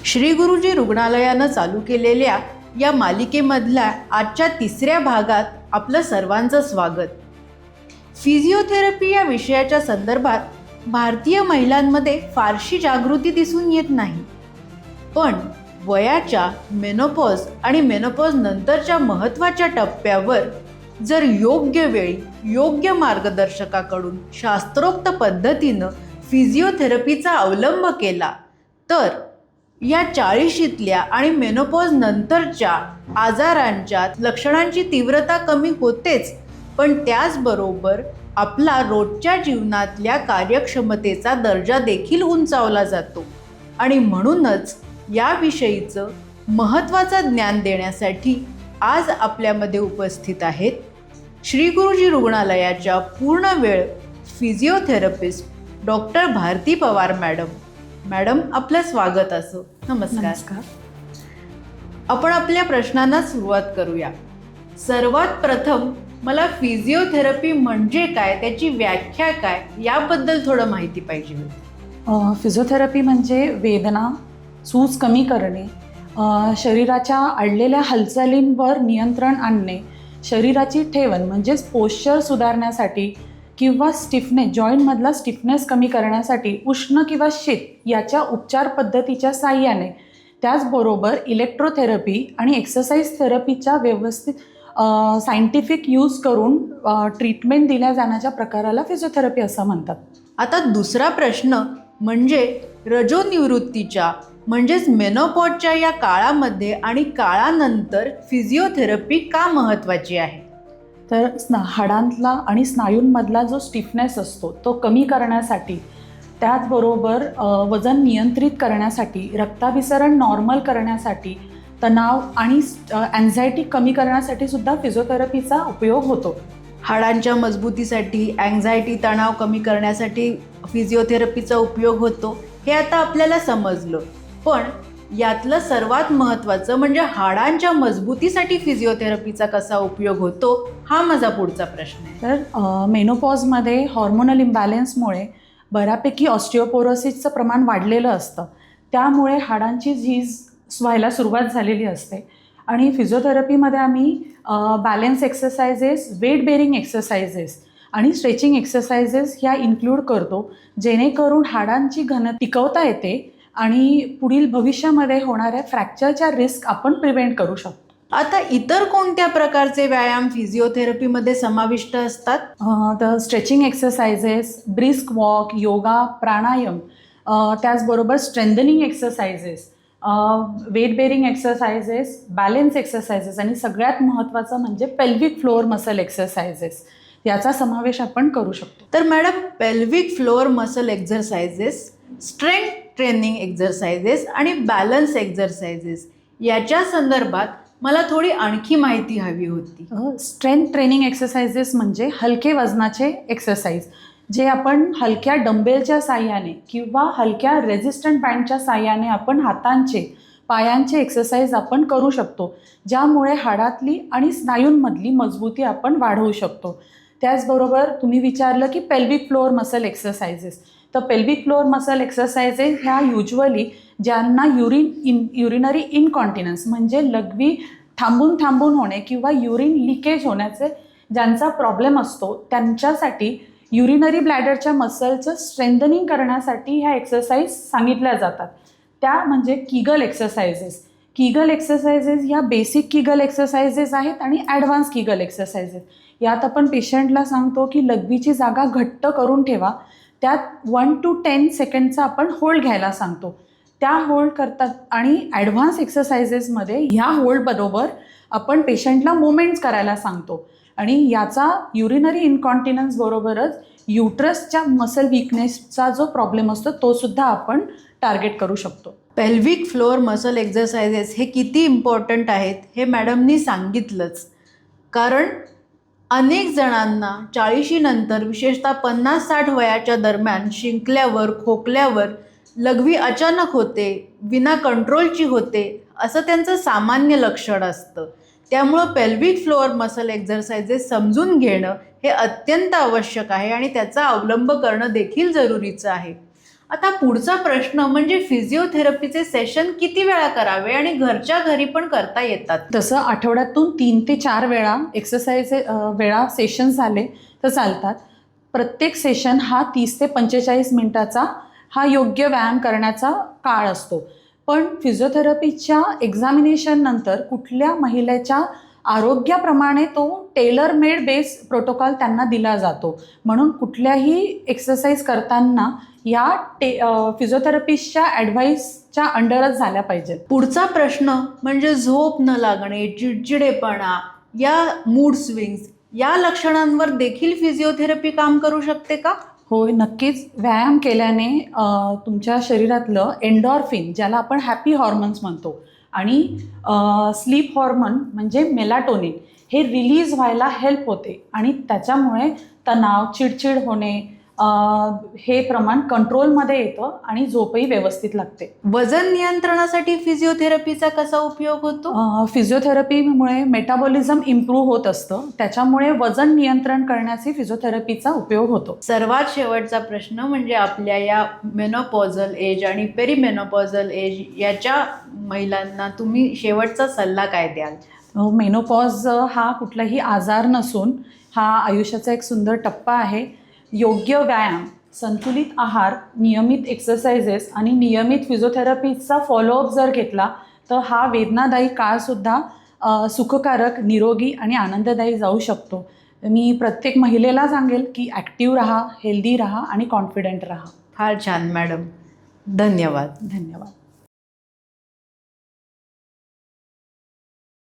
श्री गुरुजी रुग्णालयानं चालू केलेल्या या मालिकेमधल्या आजच्या तिसऱ्या भागात आपलं सर्वांचं स्वागत. फिजिओथेरपी या विषयाच्या संदर्भात भारतीय महिलांमध्ये फारशी जागृती दिसून येत नाही, पण वयाच्या मेनोपॉज आणि मेनोपॉज नंतरच्या महत्त्वाच्या टप्प्यावर जर योग्य वेळी योग्य मार्गदर्शकाकडून शास्त्रोक्त पद्धतीनं फिजिओथेरपीचा अवलंब केला तर या 40शीतल्या आणि मेनोपॉज नंतरच्या आजारांच्या लक्षणांची तीव्रता कमी होतेच, पण त्याचबरोबर आपला रोजच्या जीवनातल्या कार्यक्षमतेचा दर्जा देखील उंचावला जातो. आणि म्हणूनच याविषयीचं महत्त्वाचं ज्ञान देण्यासाठी आज आपल्यामध्ये उपस्थित आहेत श्री गुरुजी रुग्णालयाच्या पूर्णवेळ physiotherapist doctor Bharati Pawar madam. Madam, आपलं स्वागत असो. नमस्कार. आपण आपल्या प्रश्नांना सुरुवात करूया. सर्वात प्रथम मला फिजिओथेरपी म्हणजे काय, त्याची व्याख्या काय, याबद्दल थोडं माहिती पाहिजे होती. फिजिओथेरपी म्हणजे वेदना, सूज कमी करणे, शरीराच्या अडलेल्या हालचालींवर नियंत्रण आणणे, शरीराची ठेवण म्हणजेच पोश्चर सुधारण्यासाठी किंवा स्टिफनेस, जॉईंटमधला स्टिफनेस कमी करण्यासाठी उष्ण किंवा शीत याच्या उपचार पद्धतीच्या साहाय्याने, त्याचबरोबर इलेक्ट्रोथेरपी आणि एक्सरसाइज थेरपीच्या व्यवस्थित सायंटिफिक यूज करून ट्रीटमेंट दिल्या जाण्याच्या प्रकाराला फिजिओथेरपी असं म्हणतात. आता दुसरा प्रश्न म्हणजे रजोनिवृत्तीच्या म्हणजेच मेनोपॉजच्या या काळामध्ये आणि काळानंतर फिजिओथेरपी का महत्त्वाची आहे? तर हाडांतला आणि स्नायूंमधला जो स्टिफनेस असतो तो कमी करण्यासाठी, त्याचबरोबर वजन नियंत्रित करण्यासाठी, रक्ताभिसरण नॉर्मल करण्यासाठी, तणाव आणि अँझायटी कमी करण्यासाठी सुद्धा फिजिओथेरपीचा उपयोग होतो. हाडांच्या मजबूतीसाठी, अँझायटी, तणाव कमी करण्यासाठी फिजिओथेरपीचा उपयोग होतो, हे आता आपल्याला समजलं. पण यातलं सर्वात महत्त्वाचं म्हणजे हाडांच्या मजबूतीसाठी फिजिओथेरपीचा कसा उपयोग होतो, हा माझा पुढचा प्रश्न आहे. तर मेनोपॉजमध्ये हॉर्मोनल इम्बॅलन्समुळे बऱ्यापैकी ऑस्टिओपोरोसिसचं प्रमाण वाढलेलं असतं. त्यामुळे हाडांची झीज व्हायला सुरुवात झालेली असते आणि फिजिओथेरपीमध्ये आम्ही balance exercises, weight bearing exercises आणि स्ट्रेचिंग एक्सरसाइजेस ह्या इन्क्लूड करतो, जेणेकरून हाडांची घनता टिकवता येते आणि पुढील भविष्यामध्ये होणाऱ्या फ्रॅक्चरच्या रिस्क आपण प्रिव्हेंट करू शकतो. आता इतर कोणत्या प्रकारचे व्यायाम फिजिओथेरपीमध्ये समाविष्ट असतात? तर stretching exercises, brisk walk, yoga, pranayama, त्याचबरोबर strengthening exercises, weight bearing exercises, balance exercises आणि सगळ्यात महत्त्वाचं म्हणजे पेल्विक फ्लोअर मसल एक्सरसाइजेस, याचा समावेश आपण करू शकतो. तर madam, pelvic floor muscle exercises, strength training exercises आणि बॅलन्स एक्सरसाइजेस याच्या संदर्भात मला थोडी आणखी माहिती हवी होती. स्ट्रेंथ ट्रेनिंग एक्सरसाइजेस म्हणजे हलके वजनाचे एक्सरसाइज, जे आपण हलक्या डंबेलच्या साहाय्याने किंवा हलक्या रेझिस्टंट बँडच्या साहाय्याने आपण हातांचे, पायांचे एक्सरसाइज आपण करू शकतो, ज्यामुळे हाडातली आणि स्नायूंमधली मजबूती आपण वाढवू शकतो. त्याचबरोबर तुम्ही विचारलं की पेल्विक फ्लोअर मसल एक्सरसाइजेस, तर पेल्विक फ्लोअर मसल एक्सरसाइजेस ह्या युजली ज्यांना युरिनरी इनकॉन्टिनन्स म्हणजे लघवी थांबून होणे किंवा युरिन लिकेज होण्याचे ज्यांचा प्रॉब्लेम असतो, त्यांच्यासाठी युरिनरी ब्लॅडरच्या मसलचं स्ट्रेंथनिंग करण्यासाठी ह्या एक्सरसाइज सांगितल्या जातात. त्या म्हणजे किगल एक्सरसाइजेस. किगल एक्सरसाइजेस ह्या बेसिक किगल एक्सरसाइजेस आहेत आणि ॲडव्हान्स किगल एक्सरसाइजेस. यात आपण पेशंटला सांगतो की लघवीची जागा घट्ट करून ठेवा, त्यात 1 to 10 सेकंडचा आपण होल्ड घ्यायला सांगतो. त्या होल्ड करतात आणि ॲडव्हान्स एक्सरसाइजेसमध्ये ह्या होल्डबरोबर आपण पेशंटला मुवमेंट्स करायला सांगतो आणि याचा युरिनरी इनकॉन्टिनन्स बरोबरच युट्रसच्या मसल विकनेसचा जो प्रॉब्लेम असतो तो सुद्धा आपण टार्गेट करू शकतो. पेल्विक फ्लोअर मसल एक्सरसाइजेस हे किती इम्पॉर्टंट आहेत हे मॅडमनी सांगितलंच, कारण अनेक जणांना 40शी नंतर, विशेषतः 50-60 वयाच्या दरम्यान शिंकल्यावर, खोकल्यावर लघवी अचानक होते, विना कंट्रोलची होते, असं त्यांचं सामान्य लक्षण असतं. त्यामुळं पेल्विक फ्लोअर मसल एक्सरसाइजेस समजून घेणं हे अत्यंत आवश्यक आहे आणि त्याचा अवलंब करणं देखील जरुरीचं आहे. आता पुढचा प्रश्न म्हणजे फिजिओथेरपीचे सेशन किती वेळा करावे आणि घरच्या घरी पण करता येतात? तसं आठवड्यातून 3 ते 4 वेळा एक्सरसाइज वेळा सेशन्स झाले तर चालतात. प्रत्येक सेशन हा 30 ते 45 मिनिटाचा हा योग्य व्यायाम करण्याचा काळ असतो. पण फिजिओथेरपीच्या एक्झामिनेशननंतर कुठल्या महिलेच्या आरोग्याप्रमाणे तो टेलर मेड बेस प्रोटोकॉल त्यांना दिला जातो. म्हणून कुठल्याही एक्सरसाइज करताना या फिजिओथेरपिस्टच्या ॲडव्हाईसच्या अंडरच झाल्या पाहिजेत. पुढचा प्रश्न म्हणजे झोप न लागणे, चिडचिडेपणा, या मूड स्विंग्स या लक्षणांवर देखील फिजिओथेरपी काम करू शकते का? होय, नक्कीच. व्यायाम केल्याने तुमच्या शरीरातलं एन्डॉर्फिन, ज्याला आपण हॅपी हॉर्मोन्स म्हणतो, आणि स्लीप हॉर्मोन म्हणजे मेलाटोनिन, हे रिलीज व्हायला हेल्प होते आणि त्याच्यामुळे तणाव, चिडचिड होणे हे प्रमाण कंट्रोलमध्ये येतं आणि झोपही व्यवस्थित लागते. वजन नियंत्रणासाठी फिजिओथेरपीचा कसा उपयोग होतो? फिजिओथेरपीमुळे मेटाबॉलिझम इम्प्रूव्ह होत असतं, त्याच्यामुळे वजन नियंत्रण करण्याची फिजिओथेरपीचा उपयोग होतो. सर्वात शेवटचा प्रश्न म्हणजे आपल्या या मेनोपॉझल एज आणि पेरीमेनोपॉझल एज याच्या महिलांना तुम्ही शेवटचा सल्ला काय द्याल? मेनोपॉज हा कुठलाही आजार नसून हा आयुष्याचा एक सुंदर टप्पा आहे. योग्य व्यायाम, संतुलित आहार, नियमित एक्सरसाइजेस आणि नियमित फिजिओथेरपीचा फॉलोअप जर घेतला तर हा वेदनादायी काळसुद्धा सुखकारक, निरोगी आणि आनंददायी जाऊ शकतो. मी प्रत्येक महिलेला सांगेल की ॲक्टिव्ह राहा, हेल्दी राहा आणि कॉन्फिडंट राहा. फार छान मॅडम, धन्यवाद. धन्यवाद.